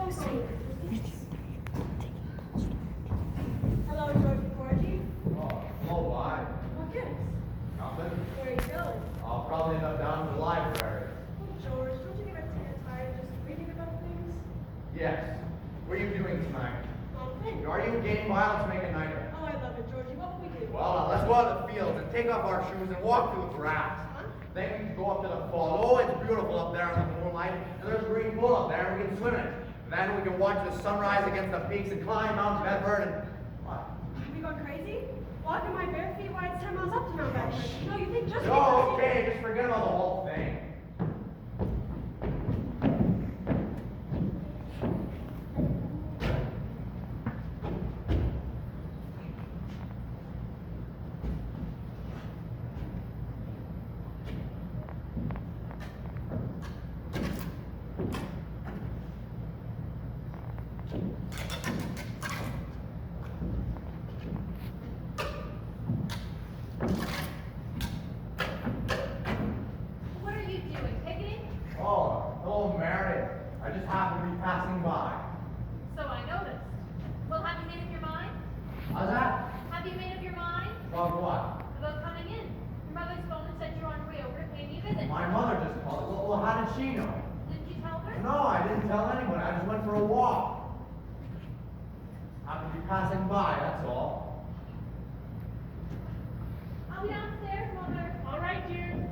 Hello, Georgie Porgy. Oh, hello, why? What gives? Nothing. Where are you going? I'll probably end up down in the library. Oh, George, don't you get tired of just reading about things? Yes. What are you doing tonight? Nothing. Are you game violence make a nighter? Oh, I love it, Georgie. What will we do? Well, let's go out to the fields and take off our shoes and walk through the grass. Huh? Then we can go up to the falls. Oh, it's beautiful up there in the moonlight. And there's a green pool up there, and we can swim in it. And then we can watch the sunrise against the peaks and climb Mount Bedford and... What? Are we going crazy? Walking my bare feet while it's 10 miles up to Mount Bedford. No, you think just No, okay, just forget about the whole thing. What are you doing? Picketing? Oh, hello, Mary. I just happened to be passing by. So I noticed. Well, have you made up your mind? How's that? Have you made up your mind About what? about coming in? Your mother's phone and said you're on your way over to pay me a visit. My mother just called. Well, how did she know? Didn't you tell her? No, I didn't tell anyone. I just went for a walk. Happened to be passing by, that's all. I'll be downstairs, Mother. All right, dear.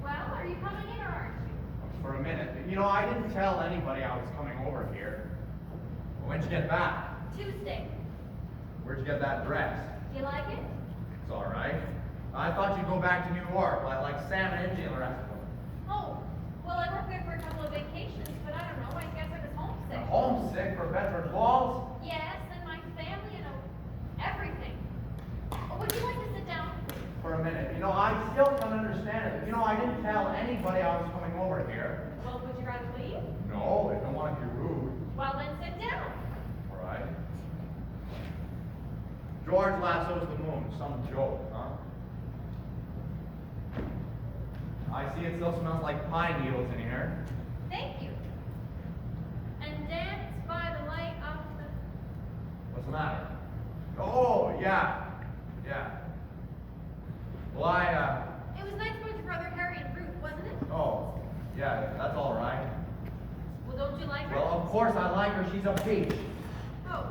Well, are you coming in or aren't you? For a minute. You know, I didn't tell anybody I was coming over here. When'd you get back? Tuesday. Where'd you get that dress? Do you like it? It's all right. I thought you'd go back to New York, like Sam and Angie and the rest of them. Oh, well, I worked there for a couple of vacations, but I don't know. I guess I was homesick. You're homesick for Bedford Falls? Yes, and my family and everything. Oh, would you like to sit down? For a minute. You know, I still can't understand it. You know, I didn't tell anybody I was coming over here. Well, would you rather leave? No, I don't want to be rude. Well, then sit down. All right. George lassos the moon. Some joke, huh? I see it still smells like pine needles in here. Thank you. And dance by the light of the... What's the matter? Oh, yeah. Yeah. Well, It was nice with your brother Harry and Ruth, wasn't it? oh, yeah, that's all right. Well, don't you like her? Well, of course I like her. She's a peach. Oh.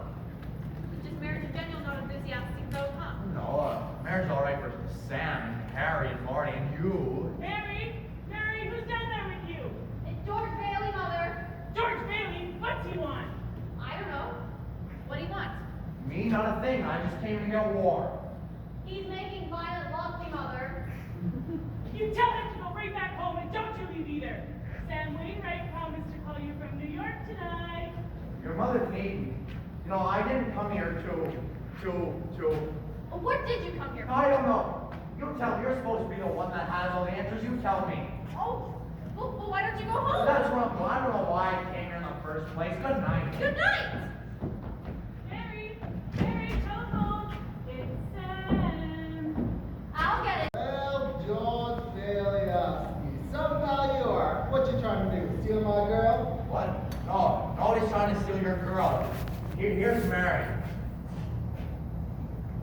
But just marriage in general, not enthusiastic though, huh? No, marriage is all right for Sam and Harry and Marty and you. Mary, who's down there with you? It's George Bailey, Mother. George Bailey, what's he want? I don't know. What do you want? Me, not a thing. I just came to get warm. He's making violent love to me, Mother. You tell him to go right back home and don't you leave either. Sam Wainwright promised to call you from New York tonight. Your mother needed me. You know, I didn't come here to... Well, what did you come here for? I don't know. You tell me. You're supposed to be the one that has all the answers. You tell me. Oh, well, why don't you go home? That's what I'm doing. I don't know why I came here in the first place. Good night. Good night. Mary, telephone. It's Sam. I'll get it. Well, George Bailey, somehow you are. What you trying to do? Steal my girl? What? No. Nobody's trying to steal your girl. Here's Mary.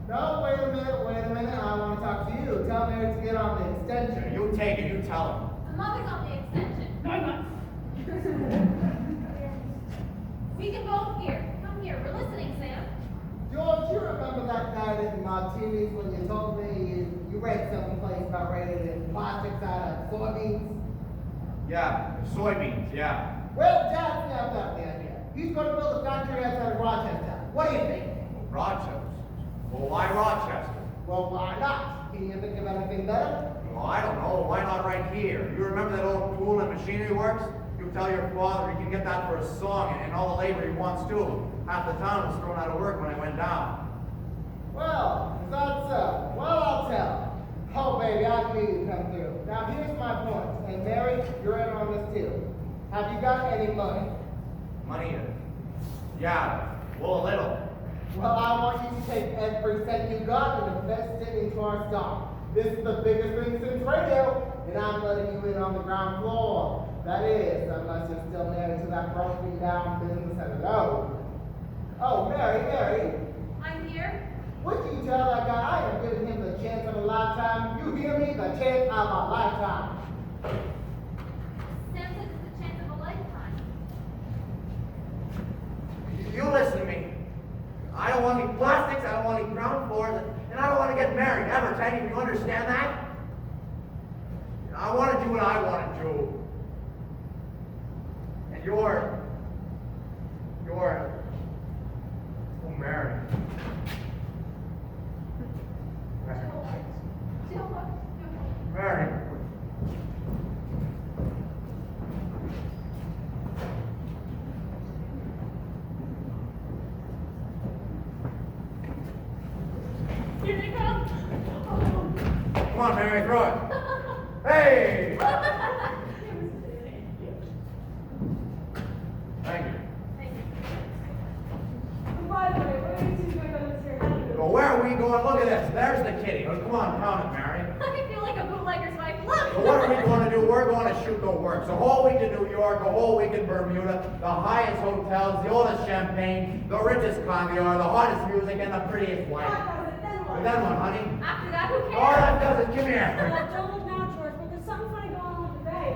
No, wait a minute. I want to talk to you. Tell Mary to get on the extension. You take it. You tell him. The mother's on the extension. No, I'm not. We can both hear. Come here. We're listening, Sam. George, you remember that night in Martinis when you told me you read someplace about raiding plastics out of soybeans? Yeah. Soybeans. Yeah. Well, Dad snapped up the idea. He's going to build a factory outside of Rochester. What do you think? Rochester. Well, why Rochester? Well, why not? Can you think of anything better? Well, I don't know. Why not right here? You remember that old tool and machinery works? You tell your father he can get that for a song and all the labor he wants too. Half the town was thrown out of work when it went down. Well, is that so? Well, I'll tell. Oh, baby, I knew you'd come through. Now, here's my point. And Mary, you're in on this Have you got any money? Money? Yeah, well, a little. Well, I want you to take every cent you got and invest it into our stock. This is the biggest thing since radio, and I'm letting you in on the ground floor. That is, unless you're still married to that broken down business at the road. Oh, Mary. I'm here. What do you tell that guy? I am giving him the chance of a lifetime. You hear me? The chance of a lifetime. Sam says it's a chance of a lifetime. You listen to me. I don't want any plastics, I don't want any ground floors, and I don't want to get married ever, Teddy. Do you understand that? I want to do what I want to do. And you're oh, Mary. Mary. Here they come. Come on, Mary, throw it. Hey! Thank you. By the way, where are you two going to this here? Well, where are we going? Look at this. There's the kitty. Oh, come on, count it, Mary. I feel like a bootlegger's wife. Look! So what are we going to do? We're going to shoot the works. The whole week in New York, the whole week in Bermuda, the highest hotels, the oldest champagne, the richest caviar, the hottest music, and the prettiest wife. But then what, honey? After that, who cares? All that does is give me a... Don't look now, George, but there's something funny going on with the bank.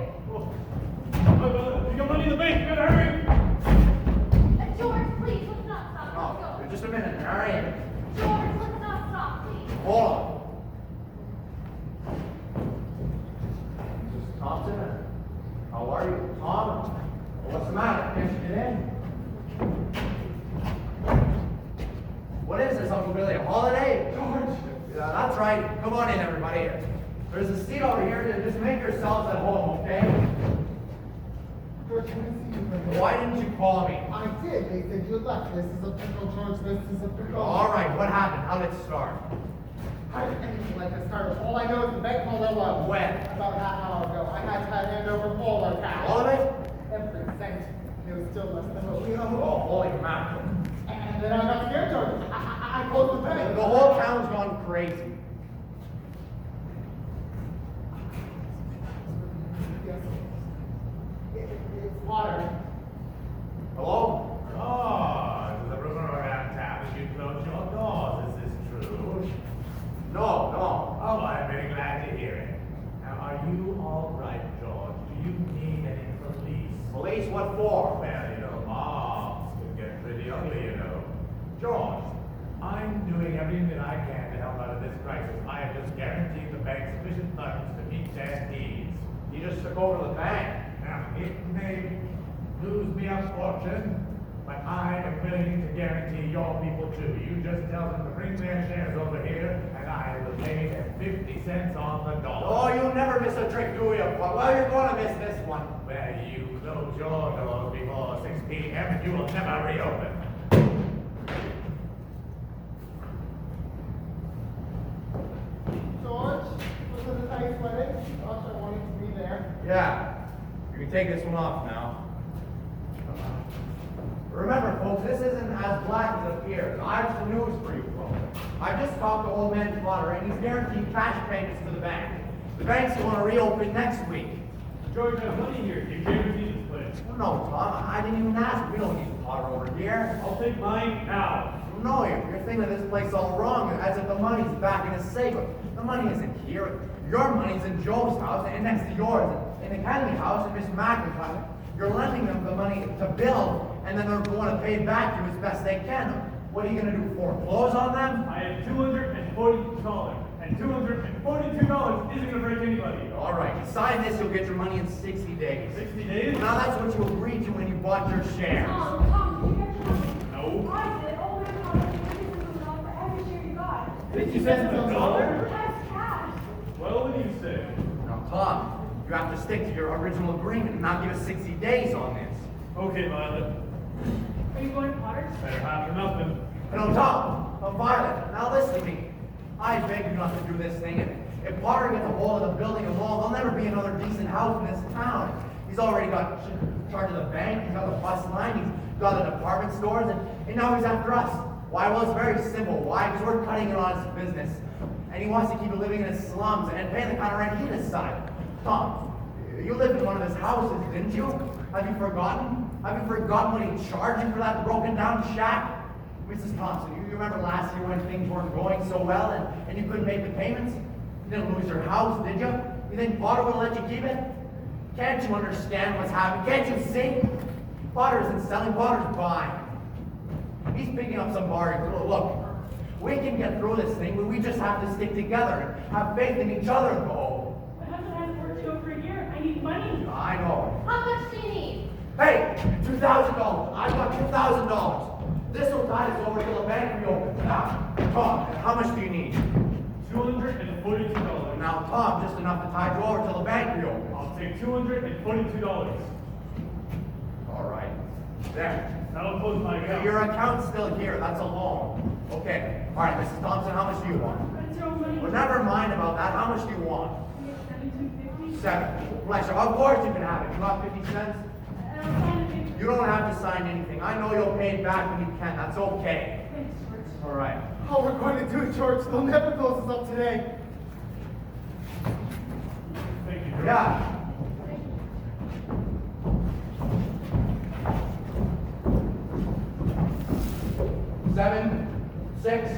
You got money in the bank, you better hurry! George, please, let's not stop. Let's Oh, go. just a minute, Mary. George, let's not stop, please. Hold on. Mrs. Thompson, how are you? Tom? What's the matter? Can't you get in? What is this, Uncle Billy? A holiday? George! Yeah, that's right. Come on in, everybody. There's a seat over here. Just make yourselves at home, okay? George, can I see you for a minute? Why didn't you call me? I did. They said you left. This is a pickle, George. This is a pickle. All right, what happened? How did it start? How did anything like this start? All I know is the bank called over. When? About a half hour ago. I had to hand over all our cash. All of it? Every cent. It was still less than what we owe. Oh, holy mackerel. And then I got scared, George. I closed the bank. The whole town's gone crazy. Yes. It's water. Hello? Oh, there's a rumor around town that you closed your doors. Is this true? No. Oh, I'm very glad to hear it. Now, are you all right, George? Do you need any police? Police, what for? Well, you know, mobs can get pretty ugly, you know. George, I'm doing everything that I can to help out of this crisis. I have just guaranteed the bank sufficient funds to meet their needs. You just took over the bank. Now, it may lose me a fortune, but I am willing to guarantee your people too. You just tell them to bring their shares over here, and I will pay them 50 cents on the dollar. Oh, you never miss a trick, do you? Well, you're going to miss this one. Well, you close your doors before 6 p.m. and you will never reopen. George, was it a nice wedding? Gosh, I wanted to be there. Yeah. You can take this one off now. Remember, folks, this isn't as black as it appears. I have some news for you folks. I just talked to old man Potter, and he's guaranteed cash payments to the bank. The bank's going to reopen next week. George, I have money here. You guarantee this place. No, Tom, I didn't even ask. We don't need Potter over here. I'll take mine now. No, you're thinking of this place all wrong, as if the money's back in a safe. The money isn't here. Your money's in Joe's house, and next to yours, in the Academy house, and Miss McIntyre. You're lending them the money to build, and then they're going to pay it back to you as best they can. What are you going to do, foreclose on them? I have $240, and $242 isn't going to break anybody. All right, sign this, you'll get your money in 60 days. 60 days? Now that's what you agreed to when you bought your shares. Tom, you get your money. No. I did. Oh, my God, for every share you got. 50 cents a dollar? That's cash. Well, what do you say? Now, Tom, you have to stick to your original agreement and not give us 60 days on this. Okay, Violet. Are you going to Potter's? Better half or nothing. No, Tom, Violet, now listen to me. I beg you not to do this thing. If Potter gets a hold of the building alone, there'll never be another decent house in this town. He's already got in charge of the bank, he's got the bus line, he's got the department stores, and now he's after us. Why? Well, it's very simple. Why? Because we're cutting it on his business. And he wants to keep it living in his slums and paying the kind of rent he decides. Tom, you lived in one of his houses, didn't you? Have you forgotten? Have you forgotten what he charged you for that broken down shack? Mrs. Thompson, you remember last year when things weren't going so well and you couldn't make the payments? You didn't lose your house, did you? You think Potter would let you keep it? Can't you understand what's happening? Can't you see? Potter isn't selling, Potter's buying. He's picking up some bargains. Look, we can get through this thing, but we just have to stick together and have faith in each other, though. My husband hasn't worked over a year. I need money. I know. How much do you need? Hey, $2,000. I got $2,000. This will tide us over till the bank reopens. Now, Tom, how much do you need? $242. Now, Tom, just enough to tide you over till the bank reopens. I'll take $242. All right. There. That'll close my account. Your account's still here. That's a loan. Okay. All right, Mrs. Thompson, how much do you want? But it's your own money. Well, never mind about that. How much do you want? We have $72.50. 7. Bless you. Of course you can have it. You got 50 cents? And I'll sign a paper. You don't have to sign anything. I know you'll pay it back when you can. That's okay. Thanks, George. All right. Oh, we're going to do it, George. They'll never close us up today. Thank you, George. Yeah. Seven, 6,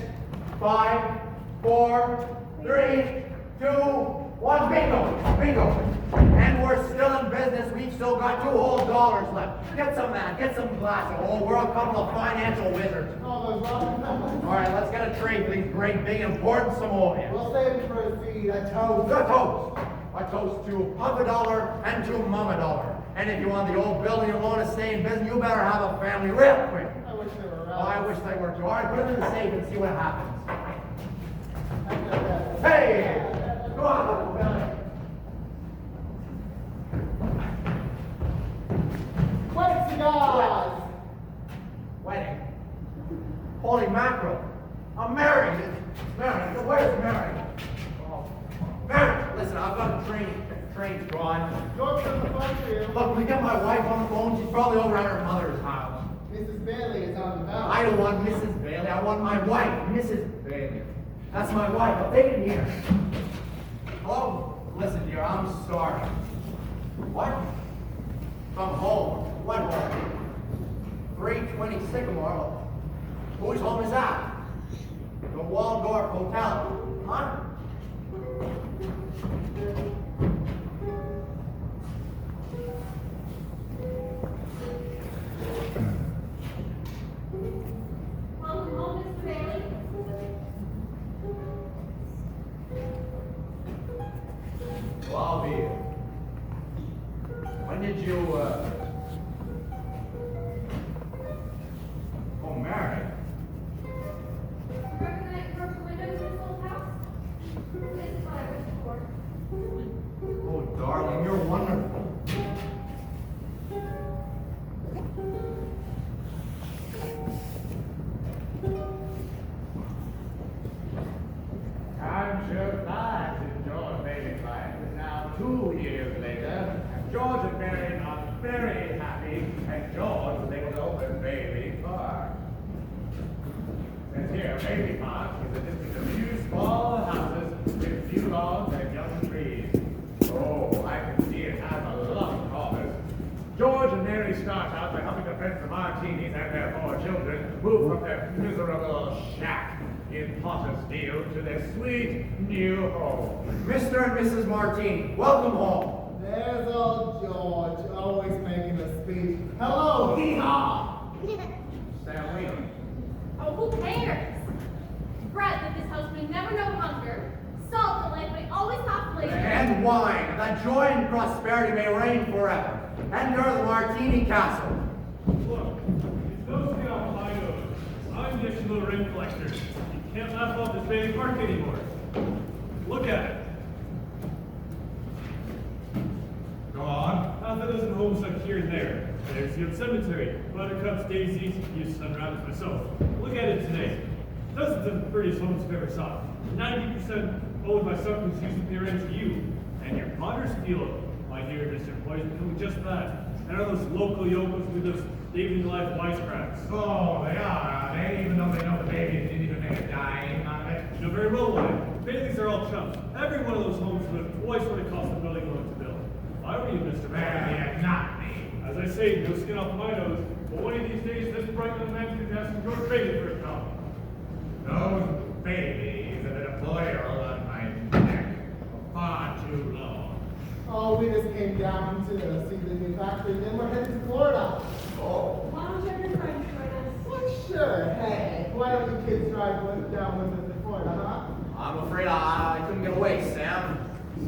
5, 4, 3, 2, 1. Bingo! Bingo! And we're still in business. We've still got $2 whole left. Get some of that. Get some glass. Oh, we're a couple of financial wizards. Oh, those rotten numbers. All right, let's get a trade for these great, big, important Samoans. We'll save it for a seed. I toast. Good toast. A toast to Papa Dollar and to Mama Dollar. And if you want the old building and want to stay in business, you better have a family real quick. I wish they were Oh, around. I wish they were too. All right, put it in the safe and see what happens. I know that. Hey! Go on, little Billy. Wait, cigars! Wedding. Holy mackerel. I'm married. Married. Where's Mary? Oh. Mary, listen, I've got a train. Train's gone. George has the phone for you. Look, we get my wife on the phone. She's probably over at her mother's house. Mrs. Bailey is on the bounce. I don't want Mrs. Bailey. I want my wife, Mrs. Bailey. That's my wife. I'll take it here. Oh, listen, dear, I'm sorry. What? Come home. What home? 320 Sycamore. Whose home is that? The Waldorf Hotel. Huh? Welcome home, Mr. Bailey. Well, I'll be here. When did you, Oh, Mary. Remember the night you broke the windows in this old house? This is what I wished for. Oh, darling, you're wonderful. Time sure flies in George Bailey's life. It's now 2 years later, and George and Mary are very happy, and George lives over Bailey Park. And here, Bailey Park is a district of few small houses with few lawns and young trees. Oh, I can see it has a lot of promise. George and Mary start out by helping the friends of Martinis and their 4 children move from their miserable shack in Pottersfield to their sweet new home. Mr. and Mrs. Martini, welcome home. There's old George, always making a speech. Hello, hee-haw! Sam Wheeler. Oh, who cares? Bread that this house may never know hunger. Salt that life may always have flavor. And wine, that joy and prosperity may reign forever. Enter the Martini Castle. Look, it's those things on my nose. I'm the little ring collector. You can't laugh off this Bailey Park anymore. Look at it. Go on. Half a dozen homes stuck here and there. There's the old cemetery, buttercups, daisies, used to sunrise myself. Look at it today. Dozens of the prettiest homes I've ever saw. 90% owned by someone who's used to pay rent to you. And your Pottersfield, my dear Mr. Boy, is becoming just that. And are those local yokels with those evening life wisecracks? Oh, they are they? Even though they know the baby didn't even make a dime out of it. You know very well why. Baileys are all chumps. Every one of those homes would have twice what it cost the building loan to build. If I were you, Mr. Well, yeah, not me. As I say, no skin off my nose, but one of these days, this bright young man could ask for George Bailey for a job. Those babies have been a boil on my neck for far too long. Oh, we just came down to see the new factory, then we're headed to Florida. Oh. Why don't you have your friends join us? Well, sure. Hey, why don't you kids drive down with us to Florida, huh? I'm afraid I couldn't get away, Sam.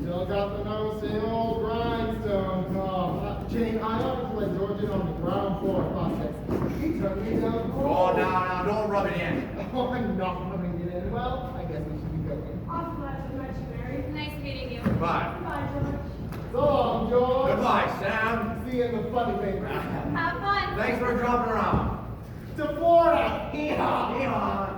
Still got the same old grindstones. Jane, I ought to let George in on the ground floor process. He took me down. Oh, now, don't rub it in. Oh, I'm not rubbing it in. Well, I guess we should be going. I'm glad to meet you, Mary. Nice meeting you. Goodbye. Goodbye, George. So long, George. Goodbye, Sam. See you in the funny paper. Have fun. Thanks for dropping around. To Florida. Yeehaw, yeehaw.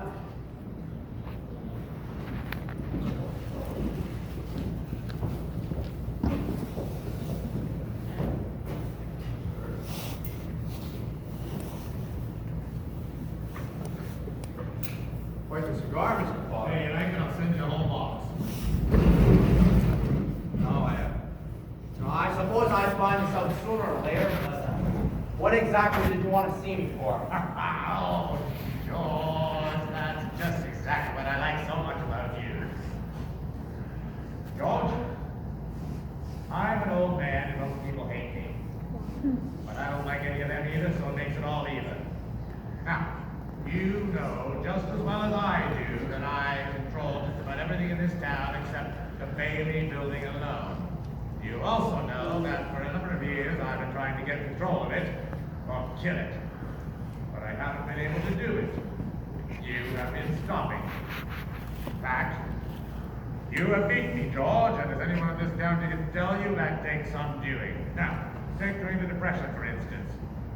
Where's the cigar, Mr. Paul? Hey, you like it? I'll send you the whole box. No, I suppose I find this out sooner or later, but what exactly did you want to see me for? Oh, George, that's just exactly what I like so much about you. George, I'm an old man and most people hate me. But I don't like any of them either, so it makes it all even. Now, you know just as well as I do that I control just about everything in this town except the Bailey building alone. You also know that for a number of years I've been trying to get control of it, or kill it. But I haven't been able to do it. You have been stopping. In fact, you have beat me, George, and as anyone in this town can tell you, that takes some doing. Now, take during the Depression, for instance.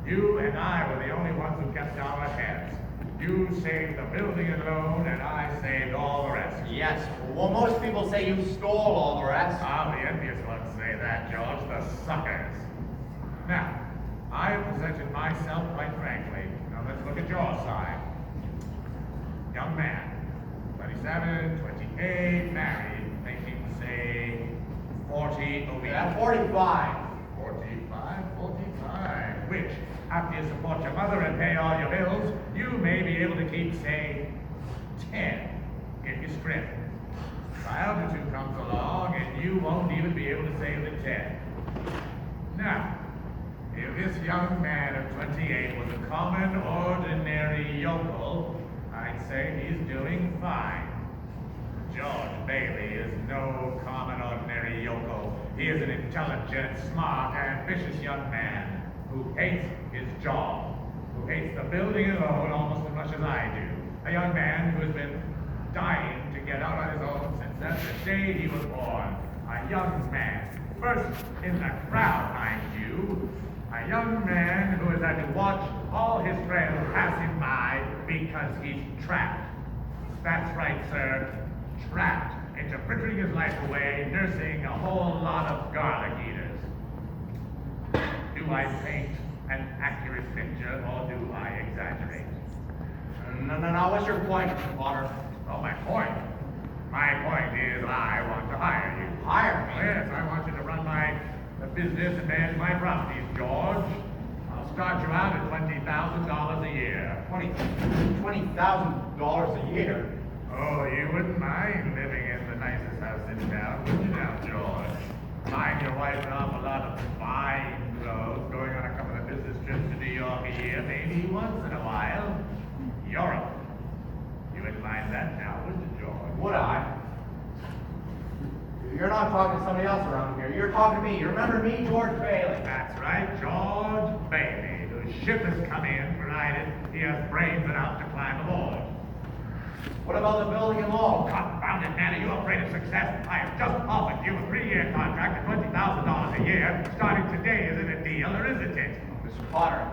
You and I were the only ones who kept our heads. You saved the building and loan, and I saved all the rest. Yes, well, most people say you stole all the rest. Ah, the envious ones say that, George, the suckers. Now, I have presented myself quite frankly. Now let's look at your side. Young man, 27, 28, married, making, say, 40 a week. Yeah, 45. 45, which, after you support your mother and pay all your bills, you may be able to keep, say, 10, if you strip. Child or two comes along, and you won't even be able to save the 10. Now, if this young man of 28 was a common, ordinary yokel, I'd say he's doing fine. George Bailey is no common, ordinary yokel. He is an intelligent, smart, ambitious young man who hates his job, who hates the building alone almost as much as I do. A young man who has been dying to get out on his own since the day he was born. A young man, first in the crowd, mind you. A young man who has had to watch all his friends pass him by because he's trapped. That's right, sir. Trapped into frittering his life away, nursing a whole lot of garlic eaters. Do I paint an accurate picture, or do I exaggerate? No, what's your point, Mr. Potter? Well, my point is I want to hire you. Hire me? Yes, I want you to run my business and manage my properties, George. I'll start you out at $20,000 a year. $20,000 a year? Oh, you wouldn't mind living in the nicest house in town, would you now, George? Buying your wife an awful lot of fine clothes, going on a couple of business trips to New York a year, maybe once in a while. Europe. You wouldn't mind that now, would you, George? Would I? You're not talking to somebody else around here. You're talking to me. You remember me, George Bailey? That's right, George Bailey, whose ship has come in, provided he has brains enough to climb aboard. What about the building and loan? Confound it, man, are you afraid of success? I have just offered you a 3-year contract at $20,000 a year. Starting today, is it a deal or isn't it? Mr. Potter,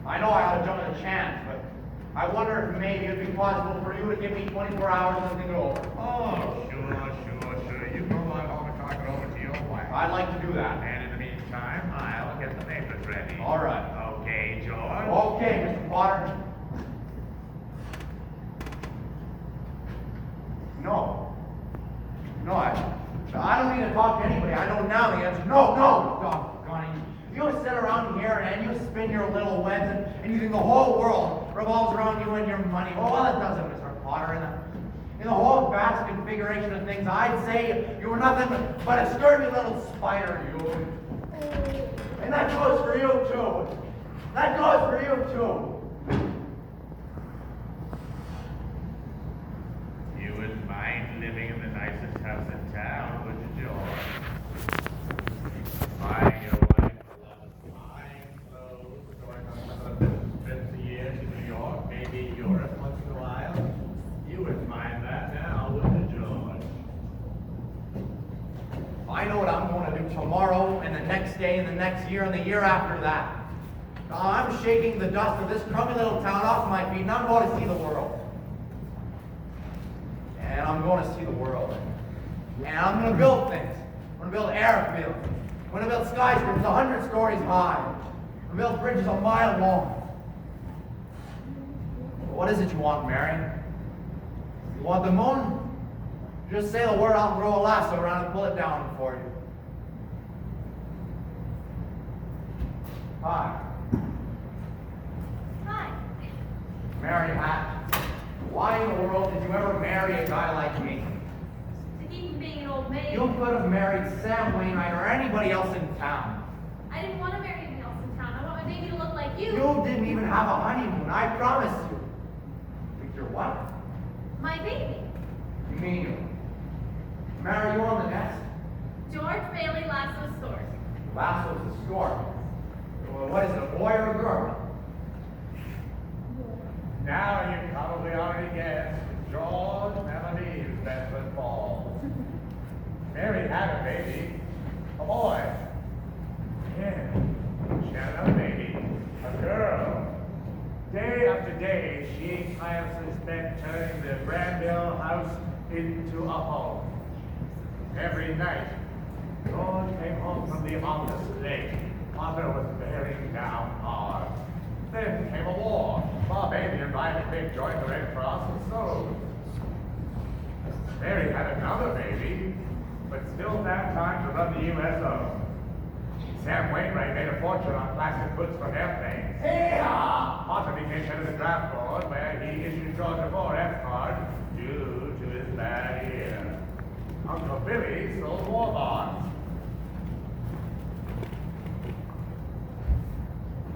I know I ought to jump at the chance, but I wonder if maybe it'd be possible for you to give me 24 hours to think it over. Oh, sure. You go on home and talk it over to your wife. I'd like to do that. And in the meantime, I'll get the papers ready. need to talk to anybody. I know now the answer. No, no, doggone it. You sit around here and you spin your little webs and you think the whole world revolves around you and your money. Well, it doesn't, Mr. Potter. In the whole vast configuration of things, I'd say you were nothing but a scurvy little spider, you. And that goes for you, too. That goes for you, too. You wouldn't mind living in the nicest house in town, would you, George? Buying your wife a lot of fine clothes, going on some of the trips a year to New York, maybe Europe once in a while. You wouldn't mind that now, would you, George? I know what I'm going to do tomorrow and the next day and the next year and the year after that. I'm shaking the dust of this crummy little town off my feet and I'm going to see the world. And I'm going to see the world. And I'm going to build things. I'm going to build airfields. I'm going to build skyscrapers 100 stories high. I'm going to build bridges a mile long. What is it you want, Mary? You want the moon? Just say the word, I'll throw a lasso around and pull it down for you. Hi. Hi. Mary Hatch. Why in the world did you ever marry a guy like me? To keep from being an old maid. You could have married Sam Wainwright or anybody else in town. I didn't want to marry anyone else in town. I want my baby to look like you. You didn't even have a honeymoon, I promise you. With your what? My baby. You mean you? Marry you on the nest? George Bailey Lasso Stores. Lasso's a store. Well, what is it, a boy or a girl? Now you probably already guessed. George never leaves Bedford Falls. Mary had a baby. A boy. Yeah. She had another baby. A girl. Day after day, she tirelessly spent turning the Granville house into a home. Every night, George came home from the office late. Mother was bearing down hard. Then came a war. Ma Baby invited me to join the Red Cross and sewed. Mary had another baby, but still found time to run the USO. Sam Wainwright made a fortune on plastic goods from airplanes. Hey-ha! Potter became head of the draft board, where he issued George a 4F card due to his bad ear. Uncle Billy sold war bonds.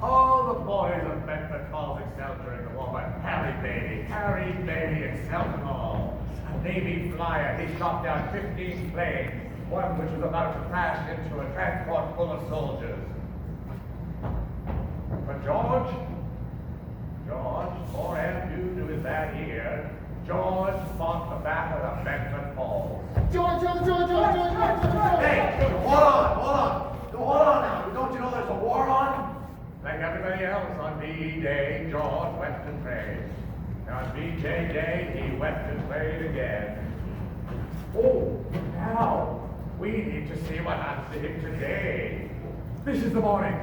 All the boys of Bedford Falls excelled during the war, but Harry Bailey excelled them all. A Navy flyer, he shot down 15 planes, one which was about to crash into a transport full of soldiers. But George, 4M due to his bad ear, George fought the battle of Bedford Falls. George. Hey, hold on now. Don't you know there's a war on? Like everybody else, on B Day, George wept and prayed. And on BJ Day, he wept and prayed again. Oh, now, we need to see what happens to him today. This is the morning.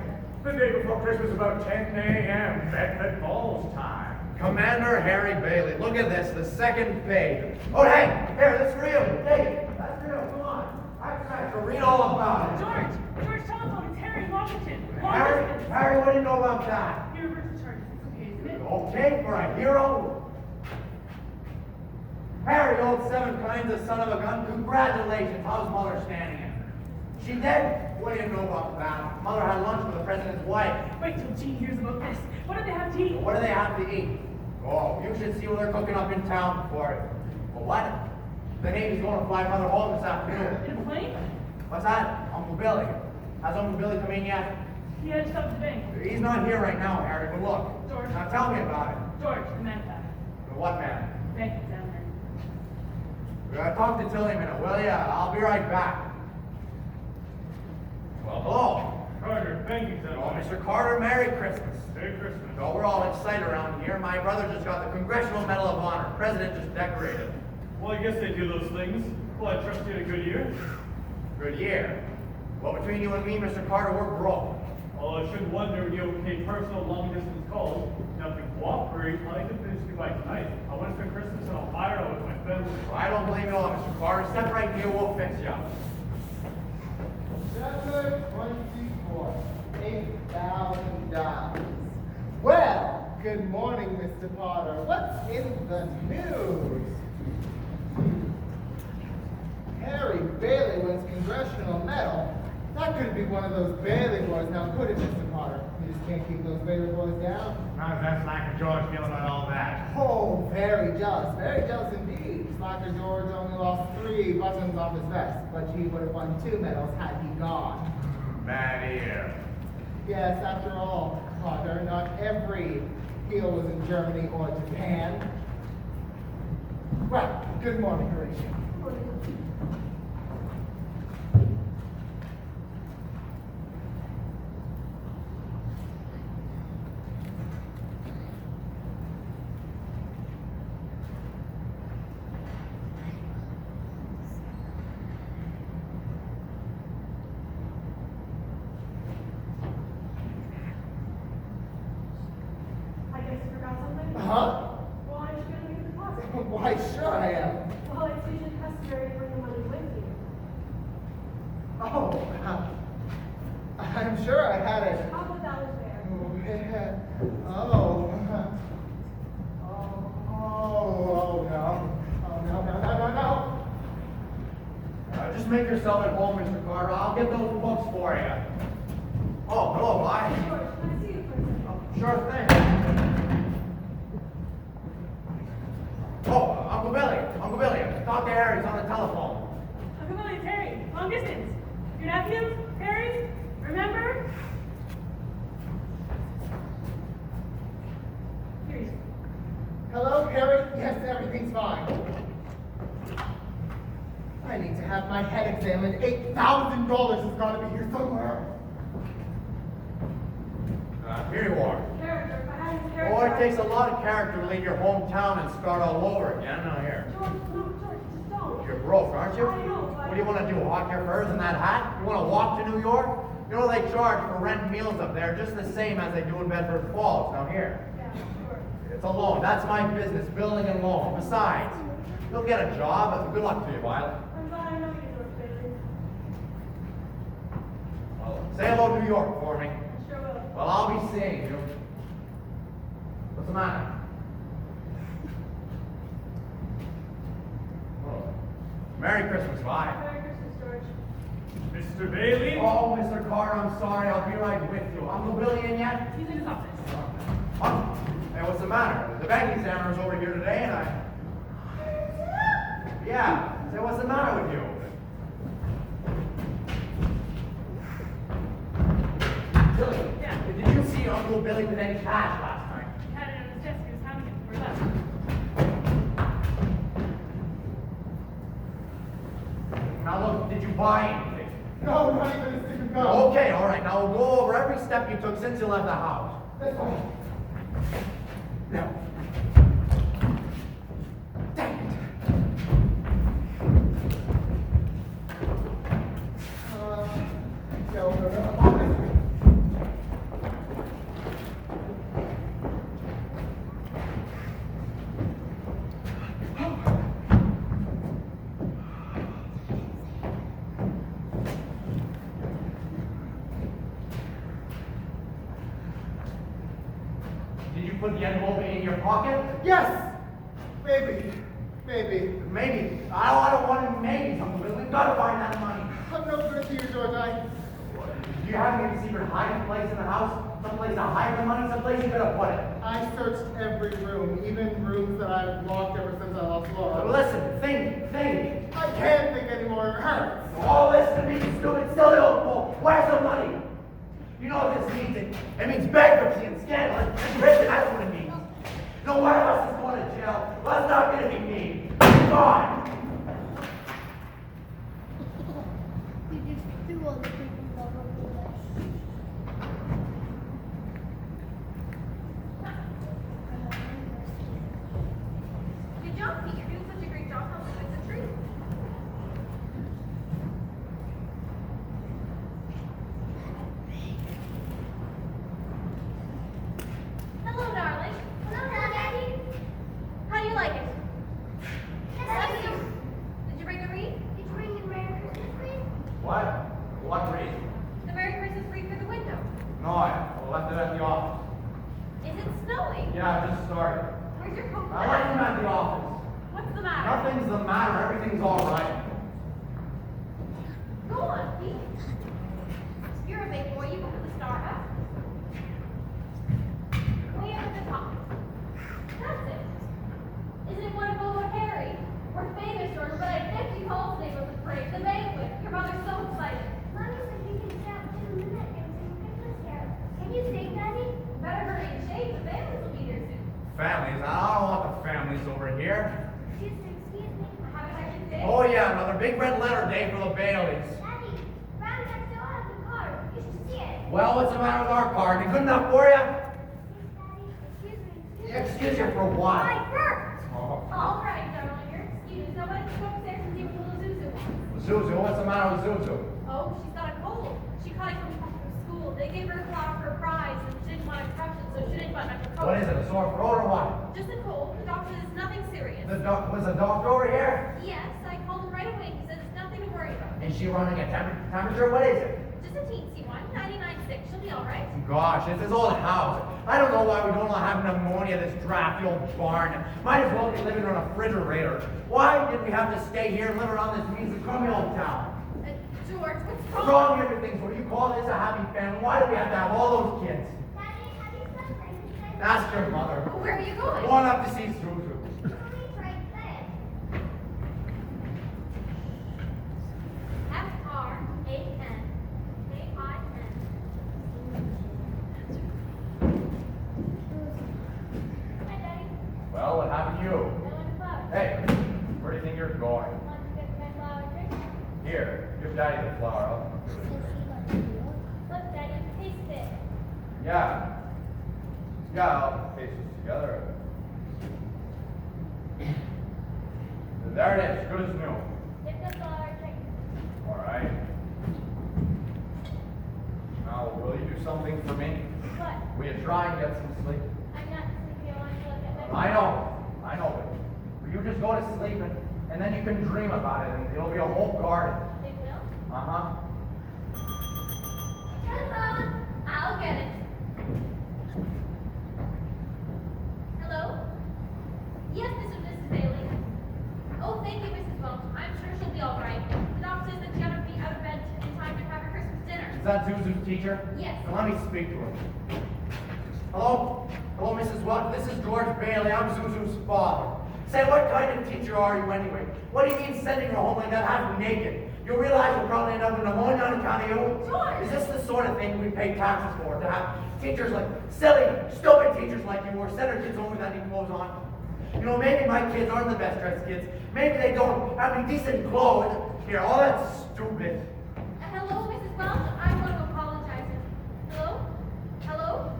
The day before Christmas, about 10 a.m., Bedford Falls time. Commander Harry Bailey. Look at this, the second page. Oh, hey, here, that's real. Hey, that's real. Come on. I'm trying to read all about it. George, telephone, it's Harry Washington. Harry, what do you know about that? Universal charges, it's okay, isn't it? Okay, for a hero. Harry, old seven kinds of son of a gun. Congratulations. How's mother standing in? She dead? What do you know about that? Mother had lunch with the president's wife. Wait till Jean hears about this. What do they have to eat? What do they have to eat? Oh, you should see what they're cooking up in town for it. Well, what? The Navy's going to fly Mother home this afternoon. In a plane? What's that? Uncle Billy. Has Uncle Billy come in yet? He had stuff to bank. He's not here right now, Harry, but look. George. Now tell me about it. George, the manifest. The what man? Bank examiner. Talk to Tilly a minute, will ya? I'll be right back. Well, hello. Carter, thank you, Oh, Senator. Mr. Carter, Merry Christmas. Merry Christmas. Oh, we're all excited around here. My brother just got the Congressional Medal of Honor. President just decorated. Well, I guess they do those things. Well, I trust you had a good year. Good year. Well, between you and me, Mr. Carter, we're broke. Well, I shouldn't wonder when you okay personal long-distance calls. Now, if you cooperate, I'd like to finish me by tonight. I want to spend Christmas in Ohio with my family. Well, I don't blame you at all, Mr. Carter. Step right here, we'll fix you up. $724, $8,000. Well, good morning, Mr. Potter. What's in the news? Harry Bailey wins congressional medal. That could be one of those Bailey boys now, could it, Mr. Potter? You just can't keep those Bailey boys down. How's that slacker George feeling about all that? Oh, very jealous indeed. Slacker George only lost 3 buttons off his vest, but he would have won 2 medals had he gone. Bad ear. Yes, after all, Potter, not every heel was in Germany or Japan. Well, good morning, Horatio. I guess you forgot something? Huh? Well, aren't you going to make a deposit? Why, sure I am. Well, it's usually customary to bring the money with you. Oh, I'm sure I had it. I'll put that was there. Oh, no. Oh, no. Just make yourself at home, Mr. Carter. I'll get those books for you. Oh, hello, Vi. George, can I see you for a second? Sure thing. Oh, Uncle Billy. Talk to Harry. He's on the telephone. Uncle Billy, it's Harry. Long distance. Your nephew, Harry? Remember? Here he is. Hello, Harry? Yes, everything's fine. I need to have my head examined. $8,000 has got to be here somewhere. Here you are. Character, if I had his Oh, character. it takes a lot of character to leave your hometown and start all over again. Now here. George, no, George, just don't. You're broke, aren't you? I know, but- What do you want to do? Hawk your furs in that hat? You want to walk to New York? You know they charge for rent meals up there just the same as they do in Bedford Falls. Now here. Yeah, sure. It's a loan. That's my business, building and loan. Besides, you'll get a job. Good luck to you, Violet. I'm glad I know you, George Bailey. Well, say hello to New York for me. I sure will. Well, I'll be seeing you. What's the matter? Oh. Merry Christmas, Vi. Merry Christmas, George. Mr. Bailey? Oh, Mr. Carter, I'm sorry. I'll be right with you. Uncle Billy in yet? He's in his office. Huh? Hey, what's the matter? The bank examiner's over here today, and I... Yeah. Say, what's the matter with you? Billy, Yeah. did you see Uncle Billy with any cash last night? He had it on his desk. He was having it before he left. Now look, did you buy anything? No, not even a single go. Okay, all right. Now we'll go over every step you took since you left the house. That's fine. Now. Dang it. No. Did you put the envelope in your pocket? Yes! Maybe. Maybe. I don't want any maybes, Uncle Billy. We've got to find that money. I'm no good to you, George. Do you have any secret hiding place in the house? Someplace to hide the money? Someplace you better put it? I searched every room, even rooms that I've locked ever since I lost But Laura. listen, think. I can't think anymore. It hurts. All this to be stupid, silly old fool. Where's the money? You know what this means? It means bankruptcy and scandal and prison. That's what it means. No one of us is going to jail. Well, it's not going to be me. God. You just threw all the papers all over the place. Good job, Pete. You're doing such a great job helping with the tree. Hello, darling. Hello, Daddy. How do you like it? Yes, Did you bring the wreath? Did you bring the Merry Christmas wreath? What? What reason? The very Christmas wreath for the window. No, I left it at the office. Is it snowing? Yeah, I just started. Where's your coat? I left him at the office. What's the matter? Nothing's the matter. Everything's all right. Go on, Pete. You're a big boy. You go to the Starbucks. Way up at the top. That's it. Isn't it wonderful what Harry? We're famous, George, but I bet you calls today with the parade, the banquet. Your mother's so excited. Mommy said you can stay up 2 minutes and sing Christmas carols. Can you sing, Daddy? Better hurry and shave. The families will be here soon. Families? I don't want the families over here. Excuse me. Have a hectic day. Oh yeah, another big red letter day for the Baileys. Daddy, Brown got still out of the car. You should see it. Well, what's the matter with our car? Is it good enough for you? Yes, Daddy. Excuse me. Excuse you for what? I burped. Oh. All right, darling. You're excused. Now let's go upstairs and see what little Zuzu wants. Zuzu, what's the matter with Zuzu? Oh, she's got a cold. She caught it from school. They gave her a flower for a prize, and she didn't want to crush it, so she didn't button up her coat. What is it, a sore throat or what? Just a cold. The doctor says it's nothing serious. Was the doctor over here? Yes, I called him right away. He says it's nothing to worry about. Is she running a temperature? What is it? Just a teensy one, 99.6. She'll be all right. Gosh, it's this old house. I don't know why we don't all have pneumonia, this drafty old barn. Might as well be living on a refrigerator. Why did we have to stay here and live around this means of crummy old town? George, what's What's wrong? wrong with everything? What do you call this a happy family? Why do we have to have all those kids? Daddy, have you something? Ask your mother. Where are you going? Going up to see Zuzu. Mommy's right there. F-R-A-N-A-I-N. Hi, Daddy. Well, what happened to you? I want a flower. Hey, where do you think you're going? Want to get my flower drink? Here, give Daddy the flower. Look, Daddy, taste it. Yeah. Yeah, I'll paste this together. There it is, good as new. Get the flower drink. All right. Now, will you do something for me? What? Will you try and get some sleep? I'm not sleepy. I want to look at my I know, but will you just go to sleep and then you can dream about it and it'll be a whole garden. It will? Uh-huh. Hello. I'll get it. Hello? Yes, this is Mrs. Bailey. Oh, thank you, Mrs. Welch. I'm sure she'll be all right. The doctor says that she ought to be out of bed in time to have her Christmas dinner. Is that Zuzu's teacher? Yes. Then let me speak to her. Hello? Hello, Mrs. Welch. This is George Bailey. I'm Zuzu's father. Say, what kind of teacher are you anyway? What do you mean sending her home like that, half naked? You realize you'll probably end up with pneumonia on account of you? George! Is this the sort of thing we pay taxes for? To have teachers like, silly, stupid teachers like you, or send our kids home without any clothes on? You know, maybe my kids aren't the best dressed kids. Maybe they don't have any decent clothes. Here, all that's stupid. Hello, Mrs. Welch. I want to apologize. Hello? Hello?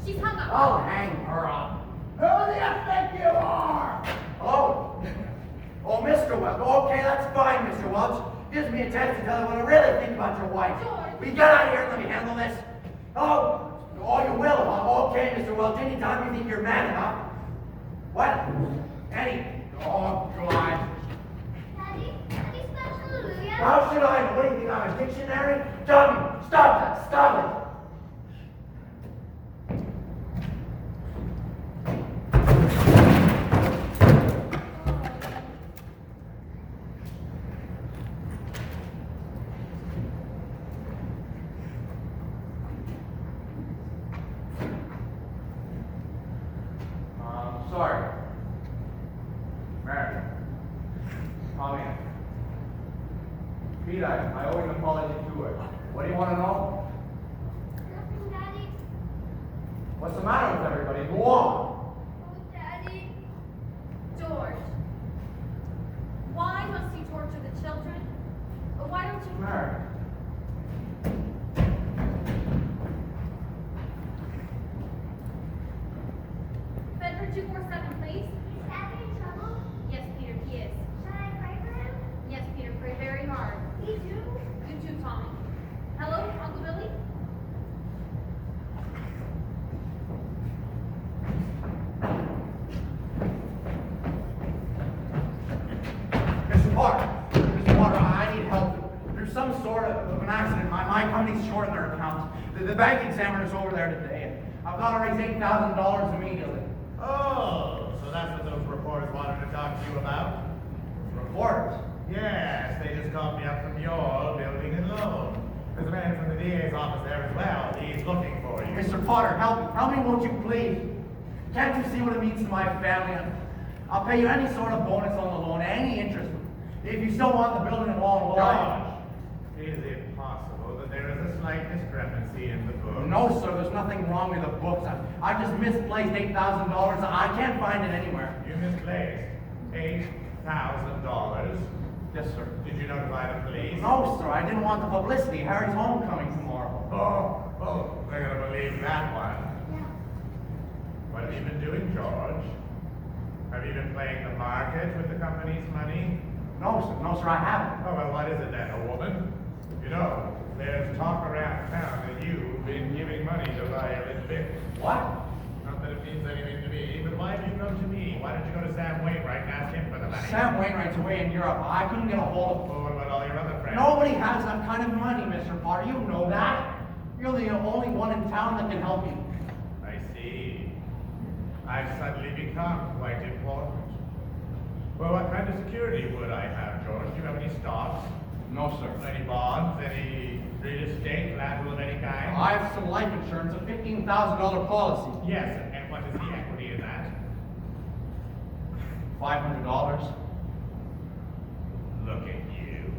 She's hung up. I'll hang her up. Who do you think you are? Oh, oh, Mr. Welch. Okay, that's fine, Mr. Welch. Gives me a chance to tell you what I really think about your wife. George. Will you get out of here and let me handle this? Oh, you will, huh? Okay, Mr. Welch. Anytime you think you're man enough. What? Oh, God. Daddy, have you spelled hallelujah? How should I know? What do you think, I'm a dictionary? Tommy, stop that. Stop it. Sorry. Mary. Come in. Pete, I owe you an apology to her. What do you want to know? Nothing, Daddy. What's the matter with everybody? Go on. Oh, Daddy. George. Why must you torture the children? Or why don't you... Mary. Bedford 247, please. Is Daddy in trouble? Yes, Peter, he is. Should I pray for him? Yes, Peter, pray very hard. Me too? You too, Tommy. Hello, Uncle Billy? Mr. Potter, I need help. There's some sort of accident. My company's short in their accounts. The bank examiner's over there today. I've got to raise $8,000 immediately. Oh, so that's what those reporters wanted to talk to you about? Reporters? Yes, they just called me up from your building and loan. There's a man from the DA's office there as well. He's looking for you. Mr. Potter, help me. Help me, won't you please? Can't you see what it means to my family? I'll pay you any sort of bonus on the loan, any interest. If you still want the building and loan, George, is it possible that there is a slight discrepancy in the book? No, sir, there's nothing wrong with the books. I just misplaced $8,000. I can't find it anywhere. You misplaced $8,000. Yes, sir. Did you notify the police? No, sir, I didn't want the publicity. Harry's homecoming tomorrow. Oh, they're gonna believe that one. What have you been doing, George? Have you been playing the market with the company's money? No, sir, I haven't. Oh, well, what is it then, a woman? You know, there's talk around town that you've been giving money to Violet Vick. What? Not that it means anything to me, but why did you come to me? Why don't you go to Sam Wainwright and ask him for the money? Sam Wainwright's away in Europe. I couldn't get a hold of him. Oh, what about all your other friends? Nobody has that kind of money, Mr. Potter. You know that. You're the only one in town that can help you. I see. I've suddenly become quite important. Well, what kind of security would I have, George? Do you have any stocks? No, sir. Any bonds? Any real estate, collateral of any kind? I have some life insurance, a $15,000 policy. Yes, and what is the equity in that? $500. Look at you.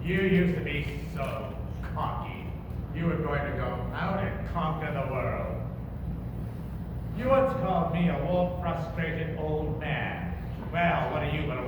You used to be so cocky. You were going to go out and conquer the world. You once called me a war-frustrated old man. Well, what are you going to